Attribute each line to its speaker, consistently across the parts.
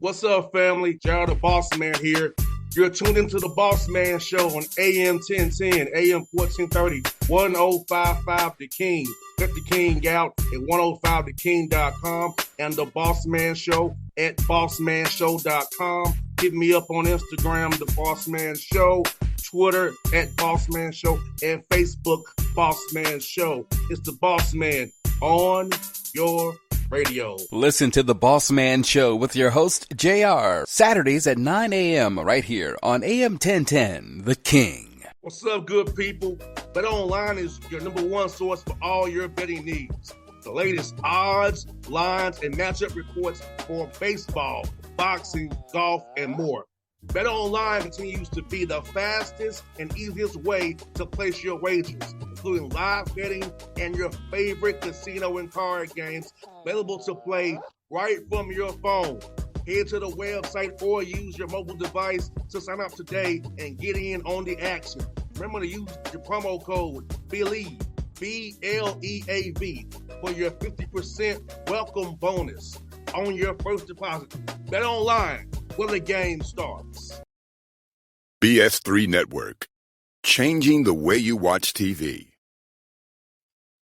Speaker 1: What's up, family? Gerald the Bossman here. You're tuned into the Bossman Show on AM 1010, AM 1430, 1055 The King. Let the King out at 105theking.com and the Bossman Show at bossmanshow.com. Hit me up on Instagram, The Bossman Show, Twitter at Bossman Show, and Facebook, Bossman Show. It's the Bossman on your radio.
Speaker 2: Listen to the Bossman Show with your host, JR, Saturdays at 9 a.m. right here on AM 1010, The King.
Speaker 1: What's up, good people? BetOnline is your number one source for all your betting needs. The latest odds, lines, and matchup reports for baseball, boxing, golf, and more. BetOnline continues to be the fastest and easiest way to place your wagers, including live betting and your favorite casino and card games available to play right from your phone. Head to the website or use your mobile device to sign up today and get in on the action. Remember to use your promo code BELIEVE, B-L-E-A-V, for your 50% welcome bonus on your first deposit. BetOnline, where the game starts.
Speaker 3: BS3 Network, changing the way you watch TV.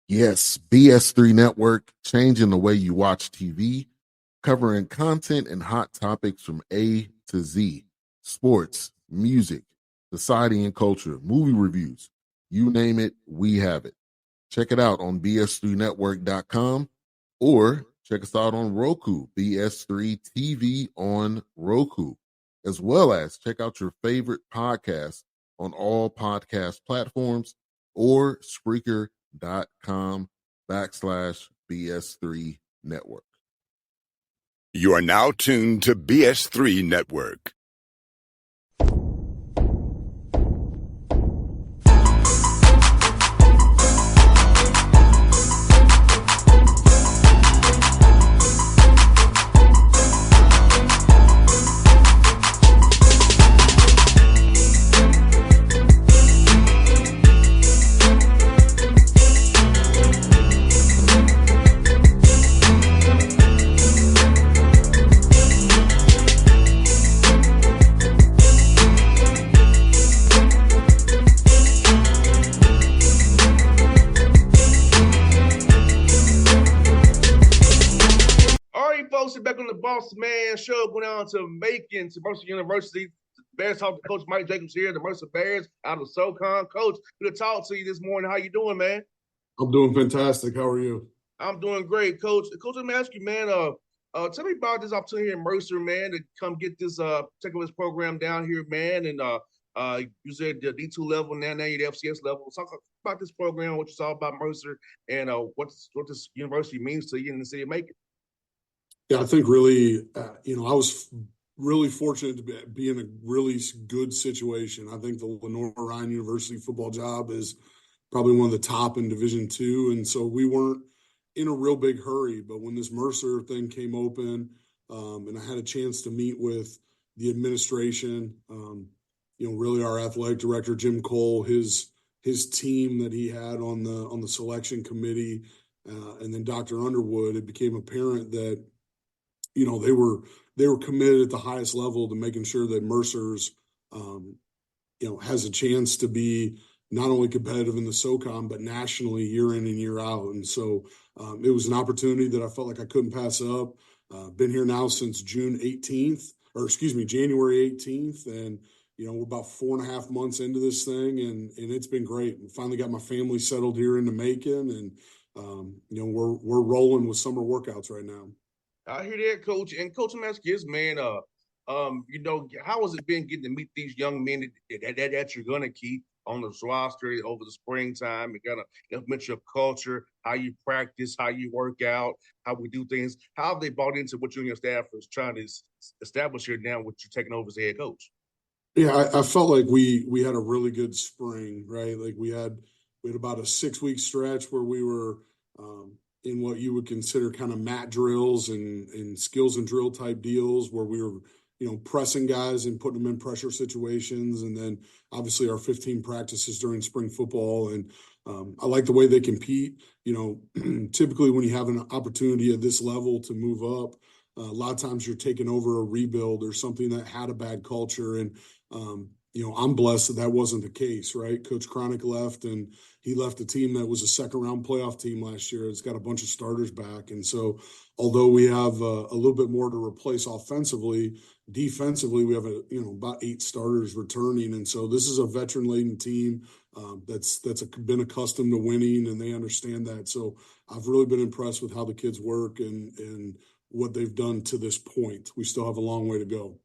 Speaker 4: Yes, BS3 Network, changing the way you watch TV, covering content and hot topics from A to Z, sports, music, society and culture, movie reviews, you name it, we have it. Check it out on bs3network.com or check us out on Roku, BS3 TV on Roku, as well as check out your favorite podcast on all podcast platforms or Spreaker.com/BS3 Network.
Speaker 3: You are now tuned to BS3 Network.
Speaker 1: Back on the Bossman Show, going on to Macon, to Mercer University. Bears talk to Coach Mike Jacobs here, the Mercer Bears out of SoCon. Coach, good to talk to you this morning. How you doing, man?
Speaker 5: I'm doing fantastic. How are you?
Speaker 1: I'm doing great, Coach. Coach, let me ask you, man, tell me about this opportunity in Mercer, man, to come get this check out this program down here, man. And you said the D2 level, now you're the FCS level. Talk about this program, what you saw about Mercer, and what this university means to you in the city of Macon.
Speaker 5: Yeah, I think really, I was really fortunate to be in a really good situation. I think the Lenore-Ryan University football job is probably one of the top in Division II, and so we weren't in a real big hurry. But when this Mercer thing came open, and I had a chance to meet with the administration, really our athletic director Jim Cole, his team that he had on the selection committee, and then Dr. Underwood, it became apparent that they were committed at the highest level to making sure that Mercer's, has a chance to be not only competitive in the SoCon, but nationally year in and year out. And so it was an opportunity that I felt like I couldn't pass up. Been here now since January 18th. And, we're about 4.5 months into this thing, and it's been great. We finally got my family settled here into Macon, and, we're rolling with summer workouts right now.
Speaker 1: I hear that, Coach. And Coach, I'm asking this, man, how has it been getting to meet these young men that you're going to keep on this roster over the springtime? You're going to implement your culture, how you practice, how you work out, how we do things. How have they bought into what you and your staff is trying to establish here now with you taking over as head coach?
Speaker 5: Yeah, I felt like we had a really good spring, right? Like we had about a 6-week stretch where we were in what you would consider kind of mat drills and skills and drill type deals where we were, pressing guys and putting them in pressure situations. And then obviously our 15 practices during spring football. And I like the way they compete. Typically when you have an opportunity at this level to move up, A lot of times you're taking over a rebuild or something that had a bad culture. And, I'm blessed that that wasn't the case, right? Coach Cronic left, and he left a team that was a second-round playoff team last year. It's got a bunch of starters back. And so although we have a little bit more to replace offensively, defensively, we have about 8 starters returning. And so this is a veteran-laden team that's been accustomed to winning, and they understand that. So I've really been impressed with how the kids work and what they've done to this point. We still have a long way to go.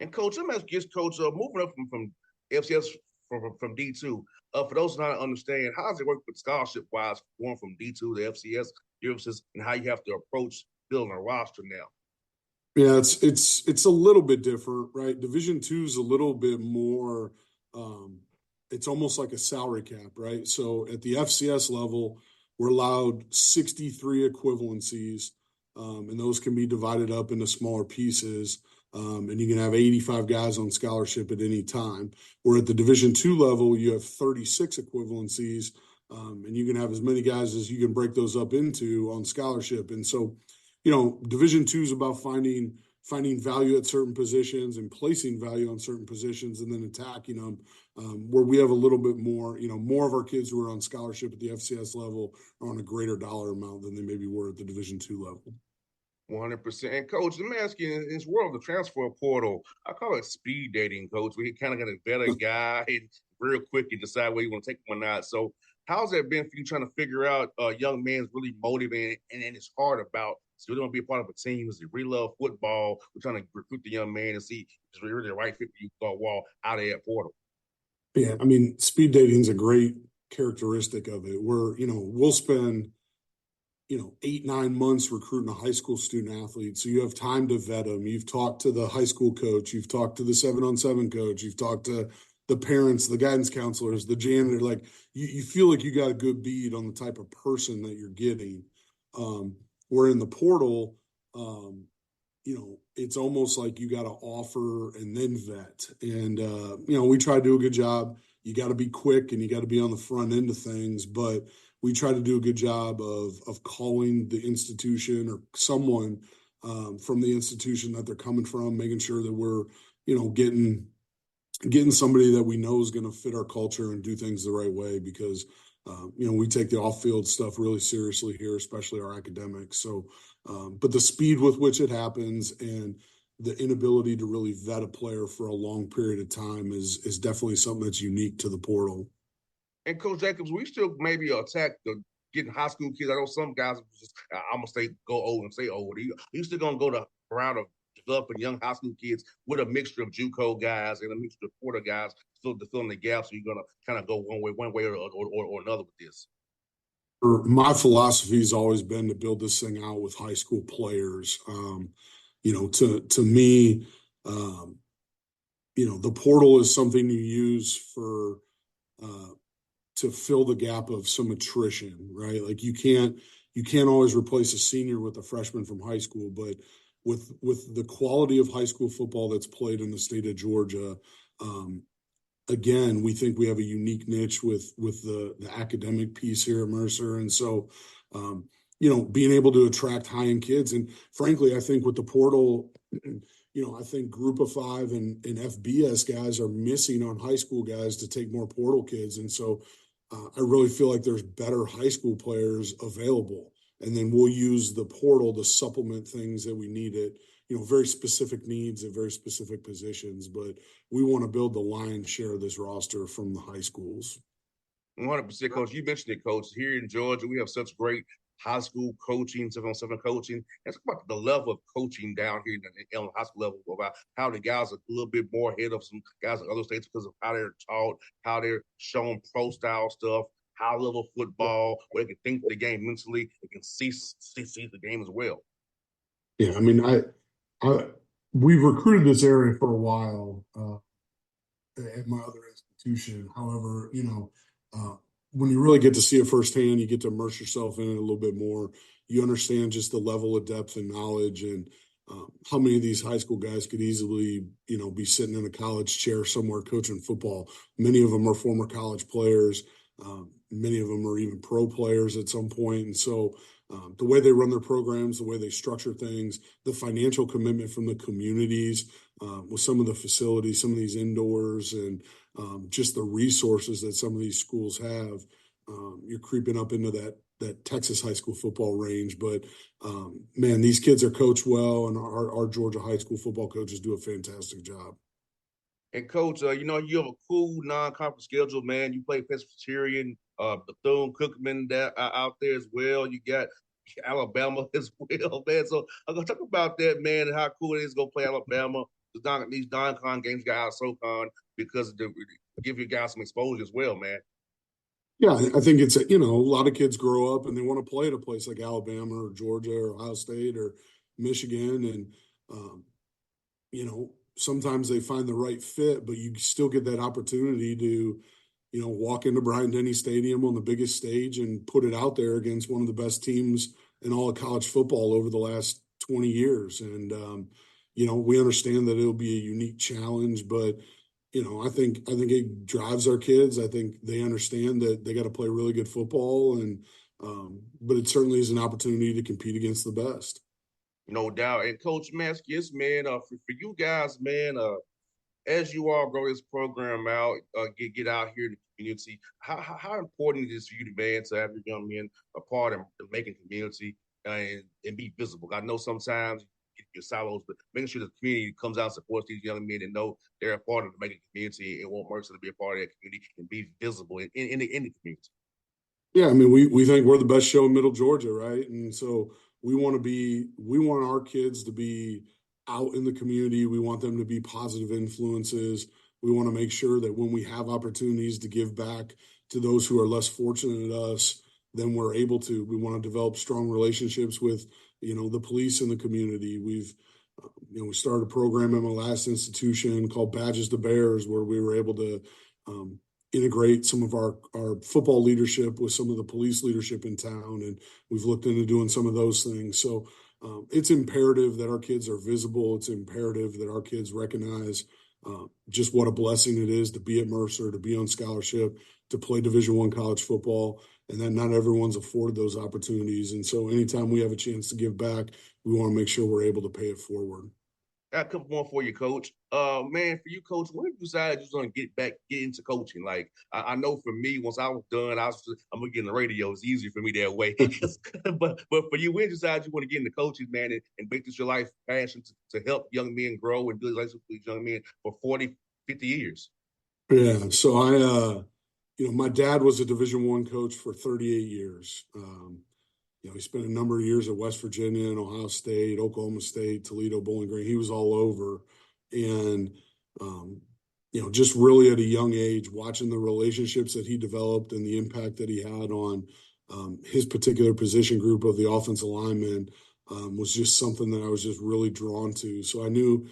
Speaker 1: And Coach, I'm asking you, Coach, moving up from FCS from D2. For those who don't understand, how does it work with scholarship wise going from D2 to FCS differences, and how you have to approach building a roster now?
Speaker 5: Yeah, it's a little bit different, right? Division II is a little bit more. It's almost like a salary cap, right? So at the FCS level, we're allowed 63 equivalencies, and those can be divided up into smaller pieces. And you can have 85 guys on scholarship at any time. Where at the Division II level, you have 36 equivalencies, and you can have as many guys as you can break those up into on scholarship. And so, Division II is about finding value at certain positions and placing value on certain positions and then attacking them. Where we have a little bit more, more of our kids who are on scholarship at the FCS level are on a greater dollar amount than they maybe were at the Division II level.
Speaker 1: 100%. And Coach, let me ask you, in this world of the transfer portal, I call it speed dating, Coach, where you kind of got to vet a guy and real quick and decide whether you want to take him or not. So how's that been for you trying to figure out a young man's really motivated and it's hard about, so we don't be a part of a team, is we love football, we're trying to recruit the young man and see if it's really the right fit for you to go wall out of that portal?
Speaker 5: Yeah, I mean, speed dating is a great characteristic of it. We'll spend 8-9 months recruiting a high school student athlete. So you have time to vet them. You've talked to the high school coach. You've talked to the 7-on-7 coach. You've talked to the parents, the guidance counselors, the janitor. Like you feel like you got a good bead on the type of person that you're getting. Where in the portal, it's almost like you got to offer and then vet. And, we try to do a good job. You got to be quick and you got to be on the front end of things, but we try to do a good job of calling the institution or someone from the institution that they're coming from, making sure that we're, getting somebody that we know is going to fit our culture and do things the right way because, we take the off-field stuff really seriously here, especially our academics. So, but the speed with which it happens and the inability to really vet a player for a long period of time is definitely something that's unique to the portal.
Speaker 1: And Coach Jacobs, we still maybe attack the getting high school kids. I know some guys just, I'm gonna say go old and say old. You still gonna go the route of developing young high school kids with a mixture of JUCO guys and a mixture of Porter guys, still to fill in the gaps. So you're gonna kind of go one way or another with this.
Speaker 5: My philosophy has always been to build this thing out with high school players. To me, the portal is something you use for to fill the gap of some attrition, right? Like you can't always replace a senior with a freshman from high school, but with the quality of high school football that's played in the state of Georgia, again, we think we have a unique niche with the academic piece here at Mercer. And so, being able to attract high-end kids. And frankly, I think with the portal, I think Group of Five and FBS guys are missing on high school guys to take more portal kids. And so I really feel like there's better high school players available. And then we'll use the portal to supplement things that we need at, very specific needs at very specific positions. But we want to build the lion's share of this roster from the high schools.
Speaker 1: 100%, Coach. You mentioned it, Coach. Here in Georgia, we have such great high school coaching, 7-on-7 coaching. Let's talk about the level of coaching down here in the high school level, about how the guys are a little bit more ahead of some guys in other states because of how they're taught, how they're shown pro-style stuff, high-level football, where they can think the game mentally, they can see the game as well.
Speaker 5: Yeah, I mean, we've recruited this area for a while at my other institution. However, when you really get to see it firsthand, you get to immerse yourself in it a little bit more. You understand just the level of depth and knowledge and how many of these high school guys could easily, be sitting in a college chair somewhere coaching football. Many of them are former college players. Many of them are even pro players at some point. And so the way they run their programs, the way they structure things, the financial commitment from the communities with some of the facilities, some of these indoors, and just the resources that some of these schools have. You're creeping up into that Texas high school football range. But, man, these kids are coached well, and our Georgia high school football coaches do a fantastic job.
Speaker 1: And Coach, you know, you have a cool non-conference schedule, man. You play Presbyterian, Bethune-Cookman out there as well. You got Alabama as well, man. So I'm gonna talk about that, man, and how cool it is to go play Alabama. These non-con games got out of SoCon because to give you guys some exposure as well, man.
Speaker 5: Yeah, I think it's, a lot of kids grow up and they want to play at a place like Alabama or Georgia or Ohio State or Michigan. And, sometimes they find the right fit, but you still get that opportunity to, walk into Bryant-Denny Stadium on the biggest stage and put it out there against one of the best teams in all of college football over the last 20 years. And, we understand that it'll be a unique challenge, but I think it drives our kids. I think they understand that they got to play really good football, and but it certainly is an opportunity to compete against the best.
Speaker 1: No doubt. And Coach Maskis, man, for you guys, man, as you all grow this program out, get out here in the community, how important it is for you, man, to have your young men a part of making community and be visible? I know sometimes you get your silos, but making sure the community comes out and supports these young men and know they're a part of the making community and want Mercer to be a part of that community and be visible in the community.
Speaker 5: Yeah, I mean, we think we're the best show in Middle Georgia, right? And so we want our kids to be out in the community. We want them to be positive influences. We want to make sure that when we have opportunities to give back to those who are less fortunate than us, then we're able to. We want to develop strong relationships with, the police in the community. We started a program in my last institution called Badges to Bears, where we were able to integrate some of our football leadership with some of the police leadership in town. And we've looked into doing some of those things. So it's imperative that our kids are visible. It's imperative that our kids recognize just what a blessing it is to be at Mercer, to be on scholarship, to play Division I college football, and that not everyone's afforded those opportunities. And so anytime we have a chance to give back, we want to make sure we're able to pay it forward.
Speaker 1: Got a couple more for you, Coach. Man, for you, Coach, when did you decide you was gonna get into coaching? Like, I know for me, once I was done, I'm gonna get in the radio. It's easier for me that way. but for you, when did you decide you want to get into coaching, man, and make this your life passion to help young men grow and build relationships with these young men for 40, 50 years?
Speaker 5: Yeah. So I, my dad was a Division I coach for 38 years. He spent a number of years at West Virginia and Ohio State, Oklahoma State, Toledo, Bowling Green. He was all over. And, just really at a young age, watching the relationships that he developed and the impact that he had on his particular position group of the offensive linemen was just something that I was just really drawn to. So I knew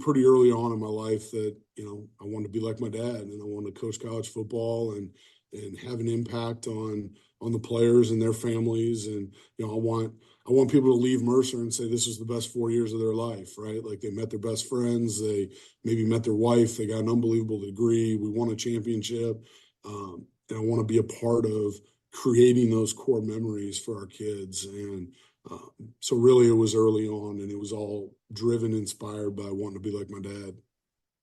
Speaker 5: pretty early on in my life that, I wanted to be like my dad, and I wanted to coach college football and have an impact on the players and their families. And, I want people to leave Mercer and say this was the best 4 years of their life, right? Like they met their best friends, they maybe met their wife, they got an unbelievable degree, we won a championship. And I want to be a part of creating those core memories for our kids. And so really it was early on, and it was all driven, inspired by wanting to be like my dad.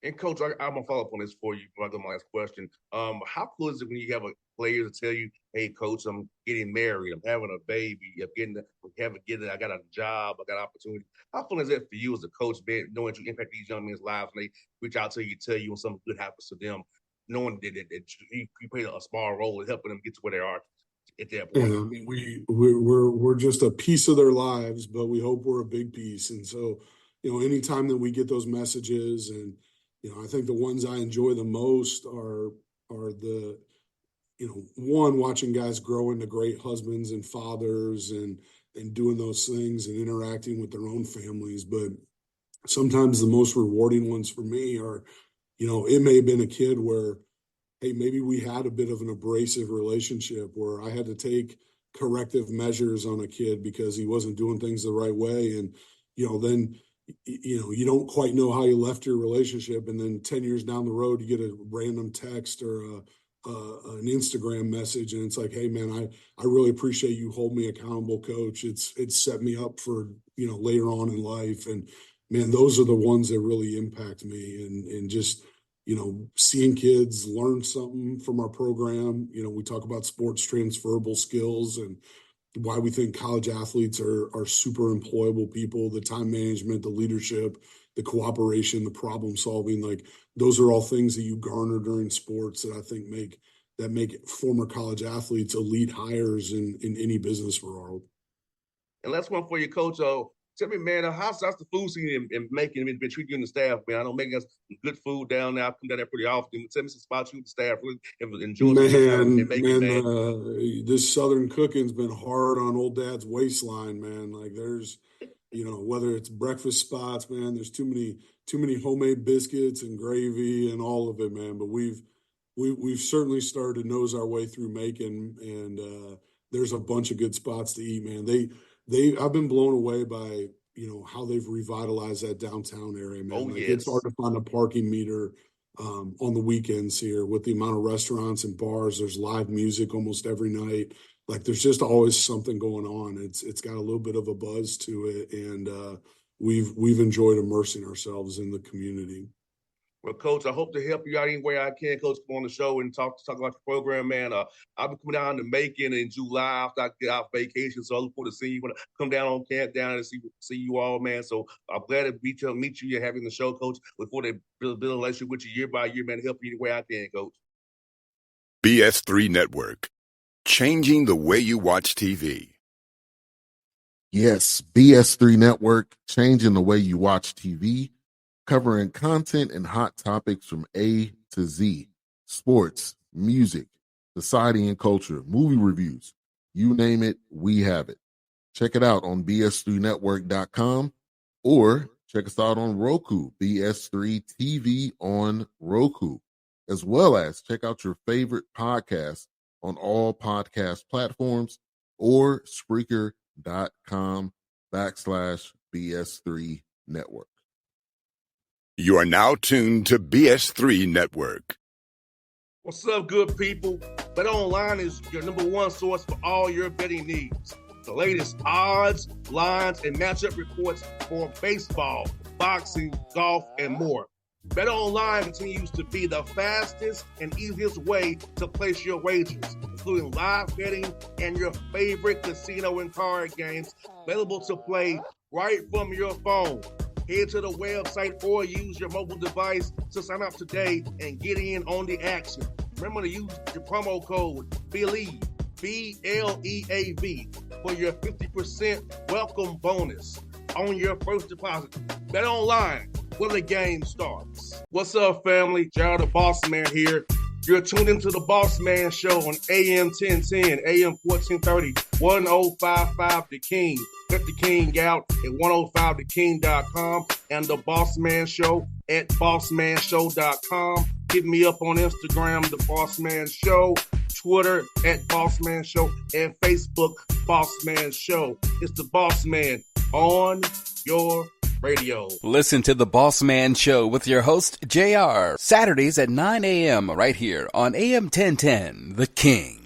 Speaker 1: And Coach, I'm gonna follow up on this for you before I go to my last question. How cool is it when you have a player to tell you, "Hey, Coach, I'm getting married, I'm having a baby, I got a job, I got an opportunity." How fun is that for you as a coach, man, knowing that you impact these young men's lives and they reach out to you, tell you when something good happens to them, knowing that you played a small role in helping them get to where they are at that point?
Speaker 5: Yeah, I mean, we're just a piece of their lives, but we hope we're a big piece. And so, anytime that we get those messages, and I think the ones I enjoy the most are the, one, watching guys grow into great husbands and fathers and doing those things and interacting with their own families. But sometimes the most rewarding ones for me are, it may have been a kid where, hey, maybe we had a bit of an abrasive relationship where I had to take corrective measures on a kid because he wasn't doing things the right way. And, then, you don't quite know how you left your relationship. And then 10 years down the road, you get a random text or an Instagram message, and it's like, hey man, I really appreciate you hold me accountable, coach. It's set me up for, later on in life. And man, those are the ones that really impact me, and just, seeing kids learn something from our program. We talk about sports transferable skills and why we think college athletes are super employable people, the time management, the leadership, the cooperation, the problem solving. Like, those are all things that you garner during sports that I think make former college athletes elite hires in any business world.
Speaker 1: And last one for you, Coach. Tell me, man, how's the food scene in Macon been treating you and the staff, man? I know Macon has good food down there. I come down there pretty often. Tell me some spots you and the staff really enjoy in Macon, man.
Speaker 5: This Southern cooking's been hard on old dad's waistline, man. Like, there's, whether it's breakfast spots, man, there's too many homemade biscuits and gravy and all of it, man. But we've certainly started to nose our way through Macon, and there's a bunch of good spots to eat, man. I've been blown away by, how they've revitalized that downtown area, man.
Speaker 1: Oh,
Speaker 5: like,
Speaker 1: yes.
Speaker 5: It's hard to find a parking meter on the weekends here with the amount of restaurants and bars. There's live music almost every night. Like, there's just always something going on. It's got a little bit of a buzz to it, and we've enjoyed immersing ourselves in the community.
Speaker 1: Well, Coach, I hope to help you out any way I can, Coach. Come on the show and talk about your program, man. I'll be coming down to Macon in July after I get out vacation, so I look forward to seeing you when I come down on camp down and see you all, man. So I'm glad to meet you and having the show, Coach. Look forward to build a relationship with you year by year, man. Help you any way I can, Coach.
Speaker 3: BS3 Network, changing the way you watch TV.
Speaker 4: Yes, BS3 Network, changing the way you watch TV, covering content and hot topics from A to Z, sports, music, society and culture, movie reviews, you name it, we have it. Check it out on bs3network.com or check us out on Roku, BS3 TV on Roku, as well as check out your favorite podcast on all podcast platforms or Spreaker.com/BS3 Network.
Speaker 3: You are now tuned to BS3 Network.
Speaker 1: What's up, good people? Bet Online is your number one source for all your betting needs. The latest odds, lines, and matchup reports for baseball, boxing, golf, and more. Bet Online continues to be the fastest and easiest way to place your wagers, including live betting and your favorite casino and card games available to play right from your phone. Head to the website or use your mobile device to sign up today and get in on the action. Remember to use your promo code BELIEVE, BLEAV, for your 50% welcome bonus on your first deposit. Bet Online, where the game starts. What's up, family? Jared the Bossman here. You're tuned into the Bossman Show on AM 1010, AM 1430, 1055 The King. Check The King out at 105theking.com and the Bossman Show at bossmanshow.com. Hit me up on Instagram, The Bossman Show, Twitter at Bossman Show, and Facebook, Bossman Show. It's the Bossman on your radio.
Speaker 2: Listen to The Bossman Show with your host, JR, Saturdays at 9 a.m. right here on AM 1010, The King.